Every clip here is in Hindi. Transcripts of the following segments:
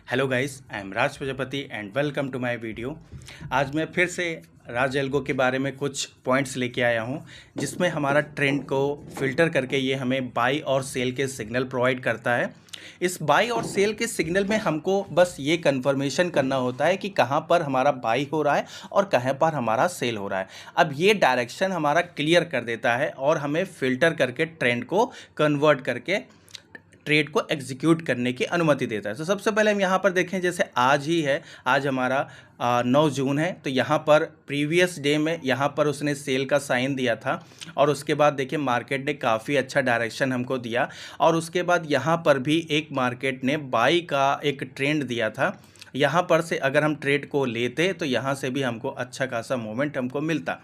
Hello guys, I am Raj Prajapati and welcome to my video. आज मैं फिर से राज एल्गो के बारे में कुछ पॉइंट्स लेके आया हूँ, जिसमें हमारा ट्रेंड को फिल्टर करके ये हमें बाई और सेल के सिग्नल प्रोवाइड करता है। इस बाई और सेल के सिग्नल में हमको बस ये कंफर्मेशन करना होता है कि कहाँ पर हमारा बाई हो रहा है और कहाँ पर हमारा सेल हो रहा है। अब ये डायरेक्शन हमारा क्लियर कर देता है और हमें फ़िल्टर करके ट्रेंड को कन्वर्ट करके ट्रेड को एग्जीक्यूट करने की अनुमति देता है। तो सबसे पहले हम यहाँ पर देखें, जैसे आज ही है, आज हमारा 9 जून है। तो यहाँ पर प्रीवियस डे में यहाँ पर उसने सेल का साइन दिया था और उसके बाद देखिए मार्केट ने काफ़ी अच्छा डायरेक्शन हमको दिया और उसके बाद यहाँ पर भी एक मार्केट ने बाई का एक ट्रेंड दिया था। यहाँ पर से अगर हम ट्रेड को लेते तो यहाँ से भी हमको अच्छा खासा मोमेंट हमको मिलता।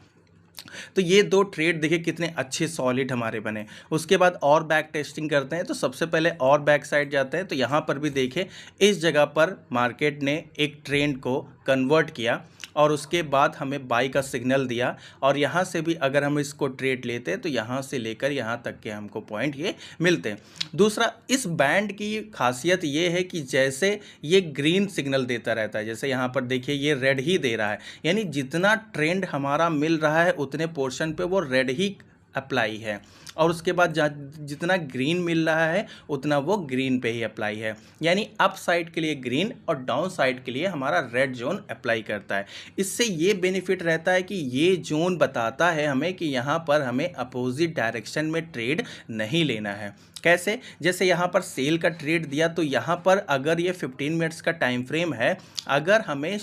तो ये दो ट्रेड देखिए कितने अच्छे सॉलिड हमारे बने। उसके बाद और बैक टेस्टिंग करते हैं। तो सबसे पहले और बैक साइड जाते हैं। तो यहाँ पर भी देखिए इस जगह पर मार्केट ने एक ट्रेंड को कन्वर्ट किया और उसके बाद हमें बाई का सिग्नल दिया और यहाँ से भी अगर हम इसको ट्रेड लेते हैं तो यहाँ से लेकर यहाँ तक के हमको पॉइंट ये मिलते हैं। दूसरा, इस बैंड की खासियत ये है कि जैसे ये ग्रीन सिग्नल देता रहता है, जैसे यहाँ पर देखिए ये रेड ही दे रहा है, यानी जितना ट्रेंड हमारा मिल रहा है उतने पोर्शन पे वो रेड ही अप्लाई है और उसके बाद जितना ग्रीन मिल रहा है उतना वो ग्रीन पे ही अप्लाई है, यानी अप साइड के लिए ग्रीन और डाउन साइड के लिए हमारा रेड जोन अप्लाई करता है। इससे ये बेनिफिट रहता है कि ये जोन बताता है हमें कि यहाँ पर हमें अपोजिट डायरेक्शन में ट्रेड नहीं लेना है। कैसे? जैसे यहाँ पर सेल का ट्रेड दिया तो यहाँ पर अगर ये 15 मिनट्स का टाइम फ्रेम है, अगर हमें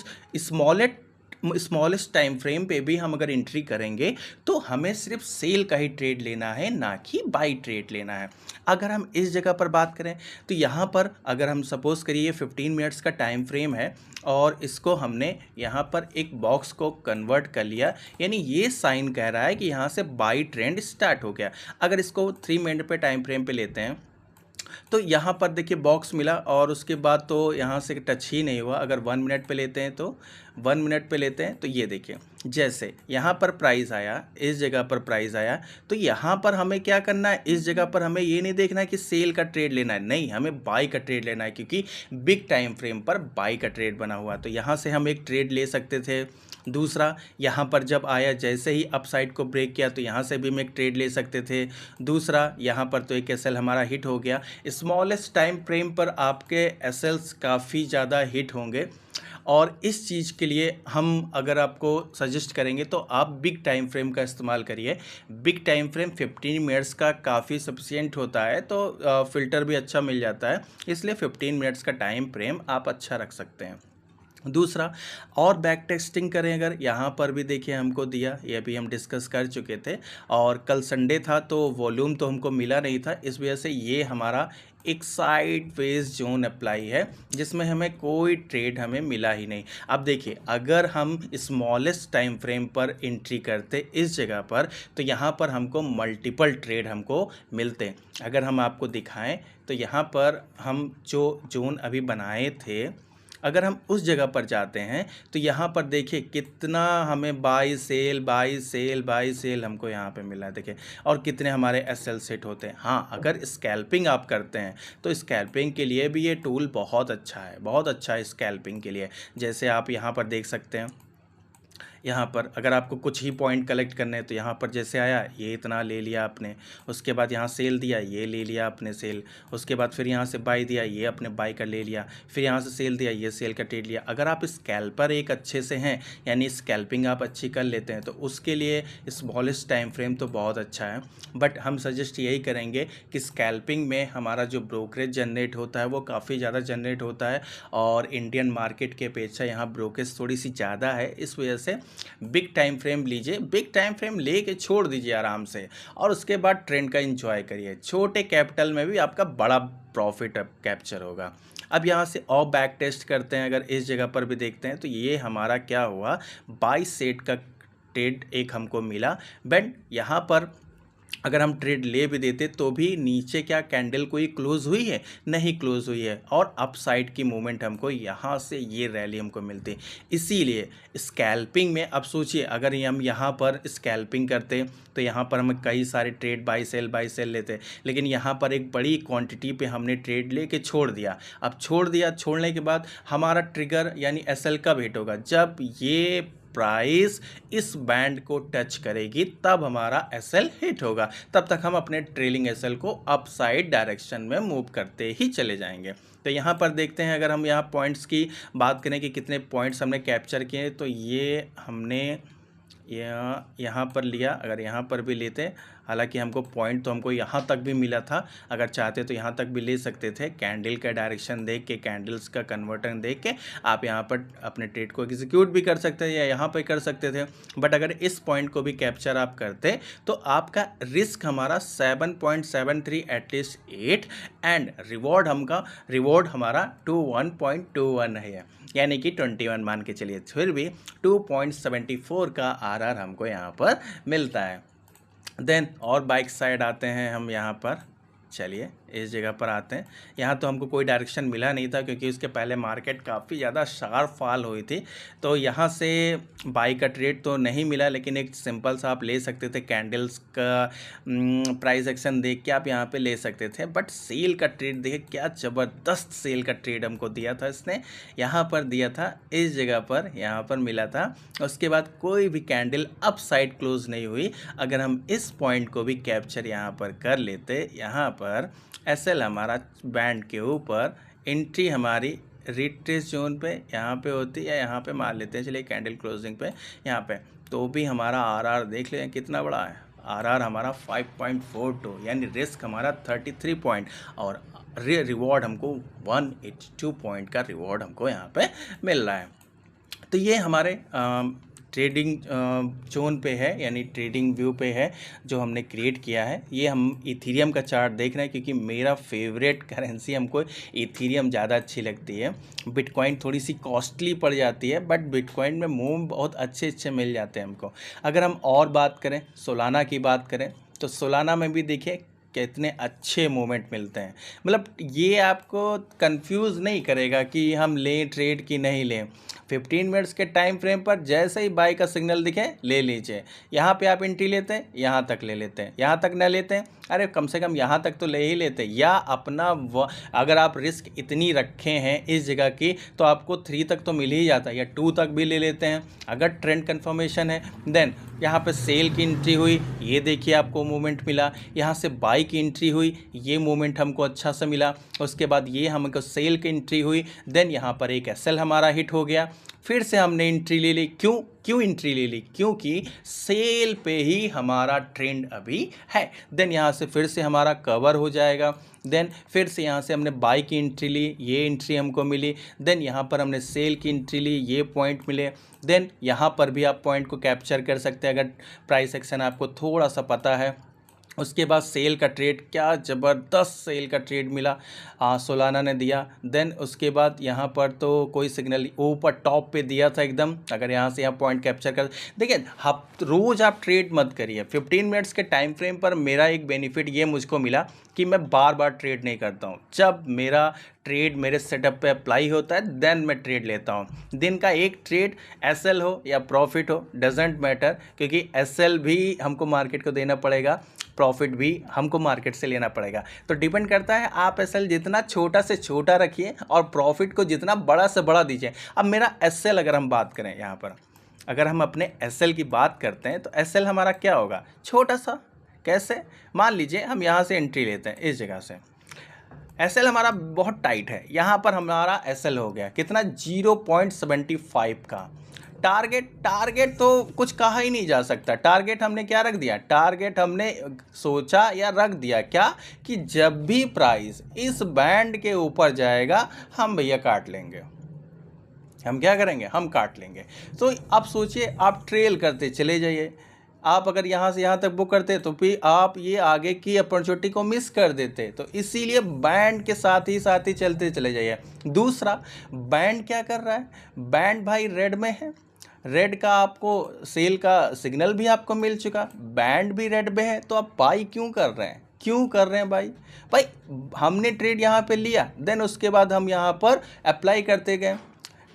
स्मॉलेस्ट टाइम फ्रेम पे भी हम अगर एंट्री करेंगे तो हमें सिर्फ सेल का ही ट्रेड लेना है, ना कि बाई ट्रेड लेना है। अगर हम इस जगह पर बात करें तो यहाँ पर अगर हम सपोज़ करिए 15 मिनट्स का टाइम फ्रेम है और इसको हमने यहाँ पर एक बॉक्स को कन्वर्ट कर लिया, यानी ये साइन कह रहा है कि यहाँ से बाई ट्रेंड स्टार्ट हो गया। अगर इसको 3 मिनट पे टाइम फ्रेम पे लेते हैं तो यहाँ पर देखिए बॉक्स मिला और उसके बाद तो यहाँ से टच ही नहीं हुआ। अगर 1 मिनट पे लेते हैं तो 1 मिनट पे लेते हैं तो ये देखिए जैसे यहाँ पर प्राइस आया, इस जगह पर प्राइस आया, तो यहाँ पर हमें क्या करना है, इस जगह पर हमें ये नहीं देखना है कि सेल का ट्रेड लेना है, नहीं, हमें बाई का ट्रेड लेना है क्योंकि बिग टाइम फ्रेम पर बाई का ट्रेड बना हुआ। तो यहाँ से हम एक ट्रेड ले सकते थे। दूसरा, यहाँ पर जब आया जैसे ही अपसाइड को ब्रेक किया तो यहाँ से भी हम एक ट्रेड ले सकते थे। दूसरा, यहाँ पर तो एक एसएल हमारा हिट हो गया। स्मॉलेस्ट टाइम फ्रेम पर आपके एसएल्स काफ़ी ज़्यादा हिट होंगे और इस चीज़ के लिए हम अगर आपको सजेस्ट करेंगे तो आप बिग टाइम फ्रेम का इस्तेमाल करिए। बिग टाइम फ्रेम 15 मिनट्स का काफ़ी सफिशिएंट होता है, तो फ़िल्टर भी अच्छा मिल जाता है, इसलिए 15 मिनट्स का टाइम फ्रेम आप अच्छा रख सकते हैं। दूसरा, और बैक टेस्टिंग करें अगर, यहाँ पर भी देखिए हमको दिया, ये भी हम डिस्कस कर चुके थे और कल संडे था तो वॉल्यूम तो हमको मिला नहीं था, इस वजह से ये हमारा एक साइड वेज जोन अप्लाई है जिसमें हमें कोई ट्रेड हमें मिला ही नहीं। अब देखिए अगर हम स्मॉलेस्ट टाइम फ्रेम पर एंट्री करते इस जगह पर तो यहाँ पर हमको मल्टीपल ट्रेड हमको मिलते। अगर हम आपको दिखाएं तो यहाँ पर हम जो जोन अभी बनाए थे, अगर हम उस जगह पर जाते हैं तो यहाँ पर देखिए कितना हमें buy sell buy sell buy sell हमको यहाँ पे मिला है, देखिए, और कितने हमारे एसएल सेट होते हैं। हाँ, अगर स्कैल्पिंग आप करते हैं तो स्कैल्पिंग के लिए भी ये टूल बहुत अच्छा है, बहुत अच्छा है स्कैल्पिंग के लिए। जैसे आप यहाँ पर देख सकते हैं, यहाँ पर अगर आपको कुछ ही पॉइंट कलेक्ट करने हैं तो यहाँ पर जैसे आया ये इतना ले लिया आपने, उसके बाद यहाँ सेल दिया ये ले लिया आपने सेल, उसके बाद फिर यहाँ से बाई दिया ये अपने बाई का ले लिया, फिर यहाँ से सेल दिया ये सेल का ट्रेड लिया। अगर आप स्कैल्पर एक अच्छे से हैं, यानी स्कैल्पिंग आप अच्छी कर लेते हैं, तो उसके लिए स्मॉलेस्ट टाइम फ्रेम तो बहुत अच्छा है। बट हम सजेस्ट यही करेंगे कि स्कैल्पिंग में हमारा जो ब्रोकरेज जनरेट होता है वो काफ़ी ज़्यादा जनरेट होता है और इंडियन मार्केट के अपेक्षा यहाँ ब्रोकरेज थोड़ी सी ज़्यादा है, इस वजह से बिग टाइम फ्रेम लीजिए। बिग टाइम फ्रेम लेके छोड़ दीजिए आराम से और उसके बाद ट्रेंड का एंजॉय करिए। छोटे कैपिटल में भी आपका बड़ा प्रॉफिट कैप्चर होगा। अब यहाँ से और बैक टेस्ट करते हैं, अगर इस जगह पर भी देखते हैं तो ये हमारा क्या हुआ, 22 सेट का ट्रेड एक हमको मिला। बट यहाँ पर अगर हम ट्रेड ले भी देते तो भी नीचे क्या कैंडल कोई क्लोज हुई है, नहीं क्लोज हुई है, और अप साइड की मूवमेंट हमको यहाँ से ये रैली हमको मिलती। इसीलिए स्कैल्पिंग में अब सोचिए, अगर हम यहाँ पर स्कैल्पिंग करते तो यहाँ पर हम कई सारे ट्रेड बाई सेल लेते, लेकिन यहाँ पर एक बड़ी क्वांटिटी पे हमने ट्रेड लेके छोड़ दिया। अब छोड़ने के बाद हमारा ट्रिगर यानी एसएल कब हिट होगा, जब ये प्राइस इस बैंड को टच करेगी तब हमारा एसएल हिट होगा। तब तक हम अपने ट्रेलिंग एसएल को अप साइड डायरेक्शन में मूव करते ही चले जाएंगे। तो यहाँ पर देखते हैं, अगर हम यहाँ पॉइंट्स की बात करें कि कितने पॉइंट्स हमने कैप्चर किए, तो ये हमने यहाँ पर लिया। अगर यहाँ पर भी लेते, हालांकि हमको पॉइंट तो हमको यहाँ तक भी मिला था, अगर चाहते तो यहाँ तक भी ले सकते थे। कैंडल का डायरेक्शन देख के, कैंडल्स का कन्वर्टर देख के आप यहाँ पर अपने ट्रेड को एग्जीक्यूट भी कर सकते थे या यहाँ पर कर सकते थे। बट अगर इस पॉइंट को भी कैप्चर आप करते तो आपका रिस्क हमारा 7.73 एटलीस्ट 8 एंड रिवॉर्ड हमारा 21.21 है, यानी कि 21 मान के चलिए, फिर भी 2.74 का आरआर हमको यहाँ पर मिलता है। देन और बाइक साइड आते हैं हम यहाँ पर, चलिए इस जगह पर आते हैं। यहाँ तो हमको कोई डायरेक्शन मिला नहीं था क्योंकि उसके पहले मार्केट काफ़ी ज़्यादा शार्प फॉल हुई थी, तो यहाँ से बाई का ट्रेड तो नहीं मिला, लेकिन एक सिंपल सा आप ले सकते थे, कैंडल्स का प्राइस एक्शन देख के आप यहाँ पे ले सकते थे। बट सेल का ट्रेड देखिए, क्या ज़बरदस्त सेल का ट्रेड हमको दिया था इसने, यहाँ पर दिया था, इस जगह पर यहाँ पर मिला था। उसके बाद कोई भी कैंडल अप साइड क्लोज नहीं हुई। अगर हम इस पॉइंट को भी कैप्चर यहाँ पर कर लेते, यहाँ पर एसएल हमारा बैंड के ऊपर, एंट्री हमारी रिट्रेस जोन पे यहाँ पे होती है, यहाँ पे मार लेते हैं, चलिए कैंडल क्लोजिंग पे यहाँ पे, तो भी हमारा आरआर देख लें कितना बड़ा है। आरआर हमारा 5.42, यानी रिस्क हमारा 33 पॉइंट और रिवॉर्ड हमको 182 पॉइंट का रिवॉर्ड हमको यहाँ पे मिल रहा है। तो ये हमारे ट्रेडिंग जोन पे है, यानी ट्रेडिंग व्यू पे है जो हमने क्रिएट किया है। ये हम इथीरियम का चार्ट देख रहे हैं क्योंकि मेरा फेवरेट करेंसी, हमको इथीरियम ज़्यादा अच्छी लगती है। बिटकॉइन थोड़ी सी कॉस्टली पड़ जाती है, बट बिटकॉइन में मूव बहुत अच्छे अच्छे मिल जाते हैं हमको। अगर हम और बात करें, सोलाना की बात करें, तो सोलाना में भी देखिए कितने अच्छे मूवमेंट मिलते हैं। मतलब ये आपको कंफ्यूज नहीं करेगा कि हम लें ट्रेड की नहीं लें। 15 मिनट्स के टाइम फ्रेम पर जैसे ही बाई का सिग्नल दिखे ले लीजिए। यहाँ पे आप एंट्री लेते हैं, यहाँ तक ले लेते हैं, यहाँ तक न लेते हैं, अरे कम से कम यहाँ तक तो ले ही लेते हैं। या अपना अगर आप रिस्क इतनी रखे हैं इस जगह की, तो आपको 3 तक तो मिल ही जाता है, या 2 तक भी ले लेते हैं अगर ट्रेंड कन्फर्मेशन है। देन यहाँ पे सेल की एंट्री हुई, ये देखिए आपको मूवमेंट मिला। यहाँ से बाई की एंट्री हुई, ये मूवमेंट हमको अच्छा सा मिला। उसके बाद ये हमको सेल की एंट्री हुई, देन यहाँ पर एक एसएल हमारा हिट हो गया। फिर से हमने एंट्री ले ली। क्यों एंट्री ले ली? क्योंकि सेल पे ही हमारा ट्रेंड अभी है। देन यहाँ से फिर से हमारा कवर हो जाएगा। देन फिर से यहाँ से हमने बाई की एंट्री ली, ये एंट्री हमको मिली। देन यहाँ पर हमने सेल की एंट्री ली, ये पॉइंट मिले। देन यहाँ पर भी आप पॉइंट को कैप्चर कर सकते हैं अगर प्राइस एक्शन आपको थोड़ा सा पता है। उसके बाद सेल का ट्रेड, क्या ज़बरदस्त सेल का ट्रेड मिला, सोलाना ने दिया। देन उसके बाद यहाँ पर तो कोई सिग्नल ऊपर टॉप पे दिया था एकदम। अगर यहाँ से आप पॉइंट कैप्चर कर देखिए, रोज़ आप ट्रेड मत करिए। 15 मिनट्स के टाइम फ्रेम पर मेरा एक बेनिफिट ये मुझको मिला कि मैं बार बार ट्रेड नहीं करता हूँ। जब मेरा ट्रेड मेरे सेटअप पे अप्लाई होता है देन मैं ट्रेड लेता हूँ। दिन का एक ट्रेड एसएल हो या प्रॉफिट हो, डजेंट मैटर, क्योंकि एसएल भी हमको मार्केट को देना पड़ेगा, प्रॉफिट भी हमको मार्केट से लेना पड़ेगा। तो डिपेंड करता है आप एसएल जितना छोटा से छोटा रखिए और प्रॉफिट को जितना बड़ा से बड़ा दीजिए। अब मेरा एसएल अगर हम बात करें, यहाँ पर अगर हम अपने एसएल की बात करते हैं तो एसएल हमारा क्या होगा? छोटा सा। कैसे? मान लीजिए हम यहाँ से एंट्री लेते हैं, इस जगह से एसएल हमारा बहुत टाइट है। यहाँ पर हमारा एसएल हो गया कितना? 0.75 का। टारगेट तो कुछ कहा ही नहीं जा सकता। टारगेट हमने क्या रख दिया? टारगेट हमने सोचा या रख दिया क्या कि जब भी प्राइस इस बैंड के ऊपर जाएगा हम भैया काट लेंगे। हम क्या करेंगे? हम काट लेंगे। तो आप सोचिए, आप ट्रेल करते चले जाइए। आप अगर यहाँ से यहाँ तक बुक करते तो फिर आप ये आगे की अपॉर्चुनिटी को मिस कर देते। तो इसीलिए बैंड के साथ ही चलते चले जाइए। दूसरा, बैंड क्या कर रहा है? बैंड भाई रेड में है, रेड का आपको सेल का सिग्नल भी आपको मिल चुका, बैंड भी रेड में है, तो आप बाई क्यों कर रहे हैं, क्यों कर रहे हैं भाई? भाई हमने ट्रेड यहाँ पे लिया, देन उसके बाद हम यहाँ पर अप्लाई करते गए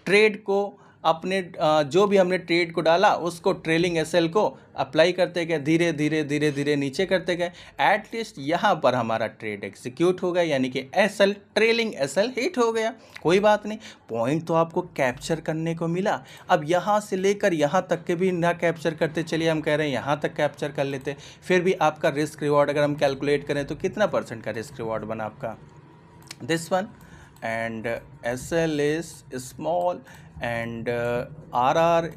ट्रेड को, अपने जो भी हमने ट्रेड को डाला उसको ट्रेलिंग एसएल को अप्लाई करते गए, धीरे धीरे धीरे धीरे नीचे करते गए, एटलीस्ट यहाँ पर हमारा ट्रेड एग्जीक्यूट हो गया, यानी कि एसएल ट्रेलिंग एसएल हिट हो गया। कोई बात नहीं, पॉइंट तो आपको कैप्चर करने को मिला। अब यहाँ से लेकर यहाँ तक के भी ना कैप्चर करते, चलिए हम कह रहे हैं यहाँ तक कैप्चर कर लेते, फिर भी आपका रिस्क रिवॉर्ड अगर हम कैलकुलेट करें तो कितना % का रिस्क रिवॉर्ड बना आपका, this one, and SL is small and RR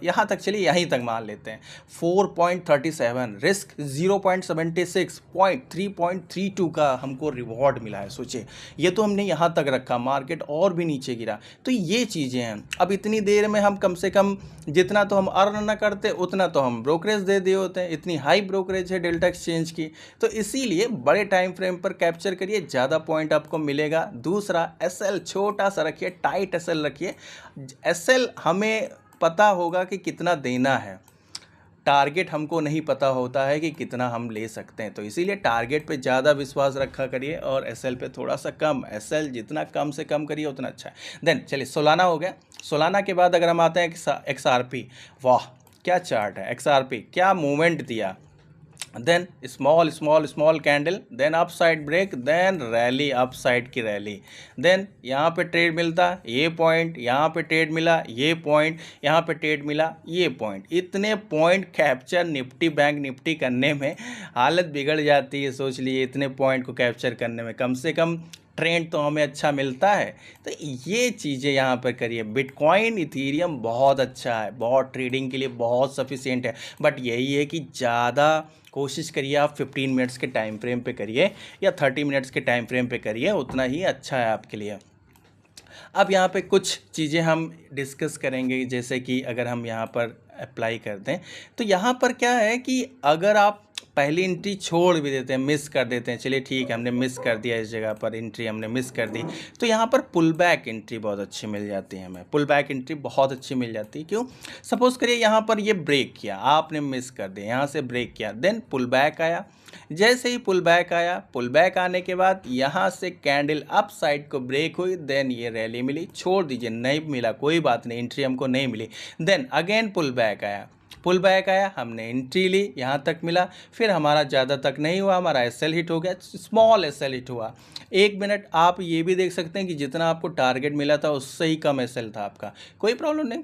यहाँ तक, चलिए यहीं तक मान लेते हैं 4.37, रिस्क 0.76, 3.32 का हमको रिवॉर्ड मिला है। सोचिए, ये तो हमने यहाँ तक रखा, मार्केट और भी नीचे गिरा, तो ये चीज़ें हैं। अब इतनी देर में हम कम से कम जितना तो हम अर्न ना करते उतना तो हम ब्रोकरेज दे दिए होते हैं, इतनी हाई ब्रोकरेज है डेल्टा एक्सचेंज की, तो इसीलिए बड़े टाइम फ्रेम पर कैप्चर करिए, ज़्यादा पॉइंट आपको मिलेगा। दूसरा, एसएल छोटा सा रखिए, टाइट एसएल रखिए। एसएल हमें पता होगा कि कितना देना है, टारगेट हमको नहीं पता होता है कि कितना हम ले सकते हैं, तो इसीलिए टारगेट पे ज़्यादा विश्वास रखा करिए और एसएल पे थोड़ा सा कम। एसएल जितना कम से कम करिए उतना अच्छा है। देन चलिए सोलाना हो गया। सोलाना के बाद अगर हम आते हैं एक्सआरपी, वाह क्या चार्ट है, एक्सआरपी क्या मूवमेंट दिया। Then small small small candle, then up side break, then rally, up side की रैली, देन यहाँ पे ट्रेड मिलता, ये पॉइंट, यहाँ पे ट्रेड मिला, ये पॉइंट, यहाँ पे ट्रेड मिला, ये पॉइंट, इतने point capture Nifty bank Nifty करने में हालत बिगड़ जाती है। सोच लिए इतने पॉइंट को कैप्चर करने में कम से कम ट्रेंड तो हमें अच्छा मिलता है, तो ये चीज़ें यहाँ पर करिए। बिटकॉइन इथीरियम बहुत अच्छा है, बहुत ट्रेडिंग के लिए बहुत सफिशिएंट है, बट यही है कि ज़्यादा कोशिश करिए आप 15 मिनट्स के टाइम फ्रेम पे करिए या 30 मिनट्स के टाइम फ्रेम पे करिए, उतना ही अच्छा है आपके लिए। अब यहाँ पे कुछ चीज़ें हम डिस्कस करेंगे, जैसे कि अगर हम यहाँ पर अप्लाई कर दें तो यहाँ पर क्या है कि अगर आप पहली एंट्री छोड़ भी देते हैं, मिस कर देते हैं, चलिए ठीक है हमने मिस कर दिया, इस जगह पर एंट्री हमने मिस कर दी, तो यहाँ पर पुल बैक एंट्री बहुत अच्छी मिल जाती है हमें, पुल बैक एंट्री बहुत अच्छी मिल जाती है। क्यों? सपोज़ करिए यहाँ पर ये ब्रेक किया, आपने मिस कर दिया, यहाँ से ब्रेक किया, देन पुल बैक आया, जैसे ही पुल बैक आया, पुल बैक आने के बाद यहाँ से कैंडल अप साइड को ब्रेक हुई, देन ये रैली मिली, छोड़ दीजिए नहीं मिला कोई बात नहीं, एंट्री हमको नहीं मिली, देन अगेन पुल बैक आया, पुल बैक आया, हमने एंट्री ली, यहाँ तक मिला, फिर हमारा ज़्यादा तक नहीं हुआ, हमारा एसएल हिट हो गया, स्मॉल एसएल हिट हुआ। 1 मिनट आप ये भी देख सकते हैं कि जितना आपको टारगेट मिला था उससे ही कम एसएल था आपका, कोई प्रॉब्लम नहीं,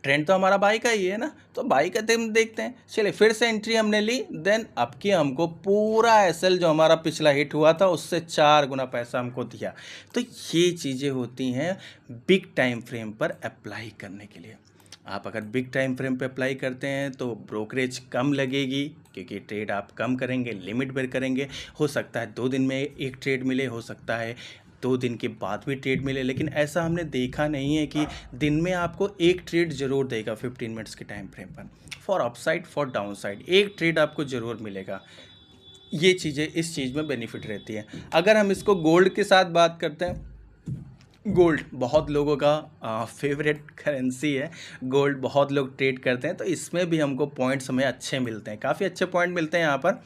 ट्रेंड तो हमारा बाई का ही है ना, तो बाई का हम देखते हैं। चलिए फिर से एंट्री हमने ली, देन अब की हमको पूरा एसएल जो हमारा पिछला हिट हुआ था उससे 4 गुना पैसा हमको दिया। तो ये चीज़ें होती हैं बिग टाइम फ्रेम पर अप्लाई करने के लिए। आप अगर बिग टाइम फ्रेम पे अप्लाई करते हैं तो ब्रोकरेज कम लगेगी, क्योंकि ट्रेड आप कम करेंगे, लिमिट पर करेंगे। हो सकता है 2 दिन में एक ट्रेड मिले, हो सकता है 2 दिन के बाद भी ट्रेड मिले, लेकिन ऐसा हमने देखा नहीं है कि दिन में आपको एक ट्रेड ज़रूर देगा 15 मिनट्स के टाइम फ्रेम पर, for upside for down side एक ट्रेड आपको ज़रूर मिलेगा। ये चीज़ें इस चीज़ में बेनिफिट रहती है। अगर हम इसको गोल्ड के साथ बात करते हैं, गोल्ड बहुत लोगों का फेवरेट करेंसी है, गोल्ड बहुत लोग ट्रेड करते हैं, तो इसमें भी हमको पॉइंट्स हमें अच्छे मिलते हैं, काफ़ी अच्छे पॉइंट मिलते हैं यहाँ पर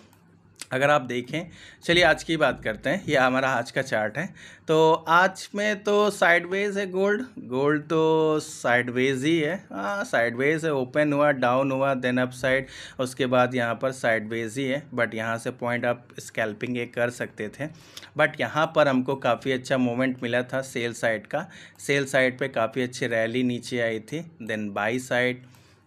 अगर आप देखें। चलिए आज की बात करते हैं, ये हमारा आज का चार्ट है, तो आज में तो साइडवेज है गोल्ड, गोल्ड तो साइडवेज ही है, हाँ साइडवेज है, ओपन हुआ, डाउन हुआ, देन अप साइड, उसके बाद यहाँ पर साइडवेज ही है, बट यहाँ से पॉइंट आप स्कैल्पिंग ये कर सकते थे, बट यहाँ पर हमको काफ़ी अच्छा मोमेंट मिला था सेल साइड का, सेल साइड पे काफ़ी अच्छी रैली नीचे आई थी, देन बाई साइड,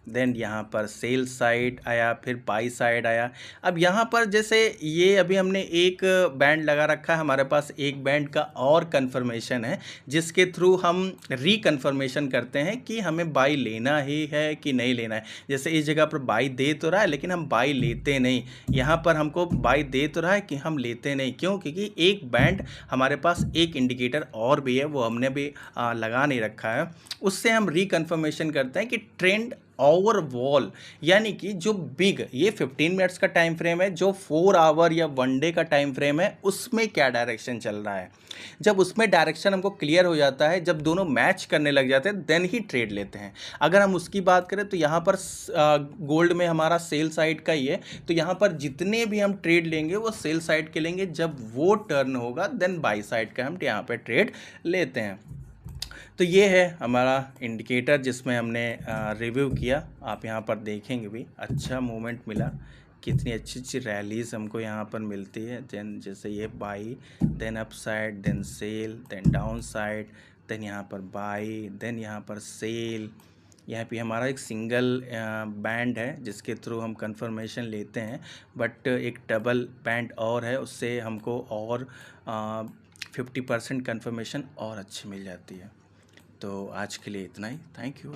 देन यहाँ पर सेल साइड आया, फिर बाई साइड आया। अब यहाँ पर जैसे ये अभी हमने एक बैंड लगा रखा है, हमारे पास एक बैंड का और कन्फर्मेशन है जिसके थ्रू हम रिकन्फर्मेशन करते हैं कि हमें बाई लेना ही है कि नहीं लेना है। जैसे इस जगह पर बाई दे तो रहा है लेकिन हम बाई लेते नहीं, यहाँ पर हमको बाई दे तो रहा है कि हम लेते नहीं, क्यों? क्योंकि एक बैंड हमारे पास एक इंडिकेटर और भी है, वो हमने भी लगा नहीं रखा है, उससे हम रिकन्फर्मेशन करते हैं कि ट्रेंड ओवरऑल, यानी कि जो बिग ये 15 मिनट्स का टाइम फ्रेम है, जो 4 आवर या 1 डे का टाइम फ्रेम है, उसमें क्या डायरेक्शन चल रहा है। जब उसमें डायरेक्शन हमको क्लियर हो जाता है, जब दोनों मैच करने लग जाते हैं, देन ही ट्रेड लेते हैं। अगर हम उसकी बात करें तो यहाँ पर गोल्ड में हमारा सेल साइड का ही है, तो यहाँ पर जितने भी हम ट्रेड लेंगे वो सेल साइड के लेंगे, जब वो टर्न होगा देन बाई साइड का हम यहाँ पे ट्रेड लेते हैं। तो ये है हमारा इंडिकेटर जिसमें हमने रिव्यू किया। आप यहाँ पर देखेंगे भी अच्छा मूवमेंट मिला, कितनी अच्छी अच्छी रैलीज हमको यहाँ पर मिलती है। देन जैसे ये buy, then up side, then sell, then down side, then यहाँ पर बाई, देन यहाँ पर सेल। यहाँ पे हमारा एक सिंगल बैंड है जिसके थ्रू हम कंफर्मेशन लेते हैं, बट एक डबल बैंड और है, उससे हमको और 50% कंफर्मेशन और अच्छी मिल जाती है। तो आज के लिए इतना ही। Thank you.